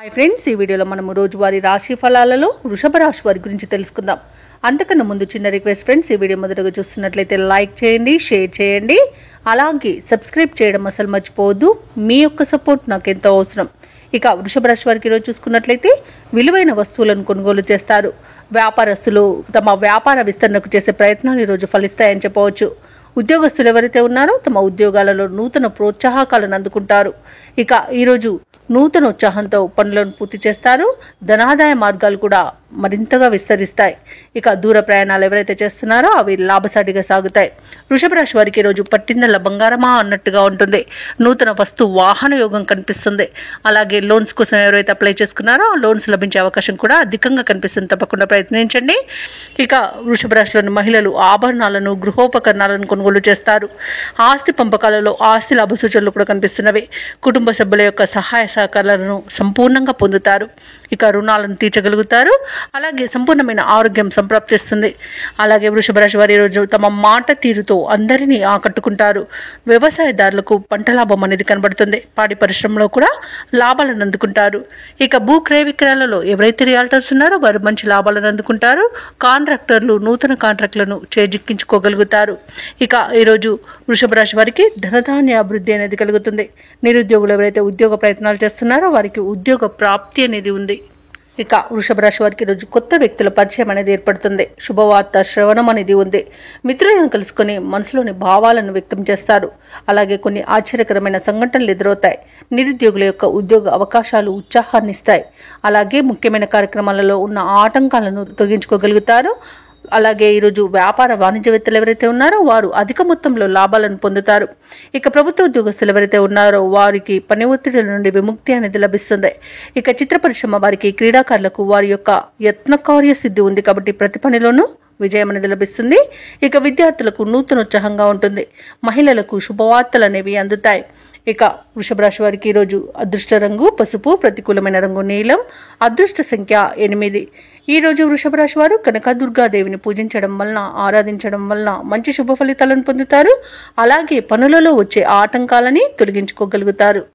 Hi friends, ఈ వీడియోలో మనము రోజువారీ రాశి ఫలాలలో వృషభ రాశి వారి గురించి తెలుసుకుందాం. అంతకన్నా ముందు చిన్న రిక్వెస్ట్ ఫ్రెండ్స్, ఈ వీడియో మొదటగా చూస్తున్నట్లయితే లైక్ చేయండి, షేర్ చేయండి, అలాగే సబ్స్క్రైబ్ చేయడం అసలు మర్చిపోవద్దు. మీ యొక్క సపోర్ట్ నాకు ఎంతో అవసరం. ఇక వృషభ రాశి వారికి ఈరోజు చూసుకున్నట్లయితే విలువైన వస్తువులను కొనుగోలు చేస్తారు. వ్యాపారస్తులు తమ వ్యాపార విస్తరణకు చేసే ప్రయత్నాలు ఈరోజు ఫలిస్తాయని చెప్పవచ్చు. ఉద్యోగస్తులు ఎవరైతే ఉన్నారో తమ ఉద్యోగాలలో నూతన ప్రోత్సాహకాలను అందుకుంటారు. ఇక ఈరోజు నూతన ఉత్సాహంతో పనులను పూర్తి చేస్తారు. ధనాదాయ మార్గాలు కూడా మరింతగా విస్తరిస్తాయి. ఇక దూర ప్రయాణాలు ఎవరైతే చేస్తున్నారో అవి లాభసాటిగా సాగుతాయి. వృషభ రాశి వారికి ఈరోజు పట్టిందల బంగారమా అన్నట్టుగా ఉంటుంది. నూతన వస్తు వాహన యోగం కనిపిస్తుంది. అలాగే లోన్స్ కోసం ఎవరైతే అప్లై చేసుకున్నారో ఆ లోన్స్ లభించే అవకాశం కూడా అధికంగా కనిపిస్తుంది. తప్పకుండా ప్రయత్నించండి. ఇక వృషభ రాశిలోని మహిళలు ఆభరణాలను, గృహోపకరణాలను కొనుగోలు చేస్తారు. ఆస్తి పంపకాలలో ఆస్తి లాభ సూచనలు కూడా కనిపిస్తున్నవి. కుటుంబ సభ్యుల యొక్క సహాయ సహకారాలను సంపూర్ణంగా పొందుతారు. ఇక రుణాలను తీర్చగలుగుతారు. అలాగే సంపూర్ణమైన ఆరోగ్యం సంప్రాప్తిస్తుంది. అలాగే వృషభ రాశి వారి రోజు తమ మాట తీరుతో అందరినీ ఆకట్టుకుంటారు. వ్యవసాయదారులకు పంట లాభం అనేది కనబడుతుంది. పాడి పరిశ్రమలో కూడా లాభాలను అందుకుంటారు. ఇక భూ క్రయ విక్రయాలలో ఎవరైతే రియాల్టర్స్ ఉన్నారో వారు మంచి లాభాలను అందుకుంటారు. కాంట్రాక్టర్లు నూతన కాంట్రాక్టులను చేజిక్కించుకోగలుగుతారు. ఇక ఈరోజు వృషభ రాశి వారికి ధనధాన్య అభివృద్ధి అనేది కలుగుతుంది. నిరుద్యోగులు ఎవరైతే ఉద్యోగ ప్రయత్నాలు చేస్తున్నారో వారికి ఉద్యోగ ప్రాప్తి అనేది ఉంది. ఇక వృషభ రాశి వారికి ఈరోజు కొత్త వ్యక్తుల పరిచయం అనేది ఏర్పడుతుంది. శుభవార్త శ్రవణం అనేది ఉంది. మిత్రులను కలుసుకొని మనసులోని భావాలను వ్యక్తం చేస్తారు. అలాగే కొన్ని ఆశ్చర్యకరమైన సంఘటనలు ఎదురవుతాయి. నిరుద్యోగుల యొక్క ఉద్యోగ అవకాశాలు ఉత్సాహాన్ని ఇస్తాయి. అలాగే ముఖ్యమైన కార్యక్రమాలలో ఉన్న ఆటంకాలను తొలగించుకోగలుగుతారు. అలాగే ఈరోజు వ్యాపార వాణిజ్యవేత్తలు ఎవరైతే ఉన్నారో వారు అధిక మొత్తంలో లాభాలను పొందుతారు. ఇక ప్రభుత్వ ఉద్యోగస్తులు ఎవరైతే ఉన్నారో వారికి పని ఒత్తిడిల నుండి విముక్తి అనేది లభిస్తుంది. ఇక చిత్ర పరిశ్రమ వారికి, క్రీడాకారులకు వారి యొక్క యత్నకార్య సిద్ధి ఉంది కాబట్టి ప్రతి పనిలోనూ విజయం అనేది లభిస్తుంది. ఇక విద్యార్థులకు నూతన ఉత్సాహంగా ఉంటుంది. మహిళలకు శుభవార్తలు అనేవి అందుతాయి. ఇక వృషభ రాశి వారికి ఈరోజు అదృష్ట రంగు పసుపు, ప్రతికూలమైన రంగు నీలం, అదృష్ట సంఖ్య 8. ఈరోజు వృషభ రాశి వారు కనకదుర్గాదేవిని పూజించడం వలన, ఆరాధించడం వలన మంచి శుభ ఫలితాలను పొందుతారు. అలాగే పనులలో వచ్చే ఆటంకాలని తొలగించుకోగలుగుతారు.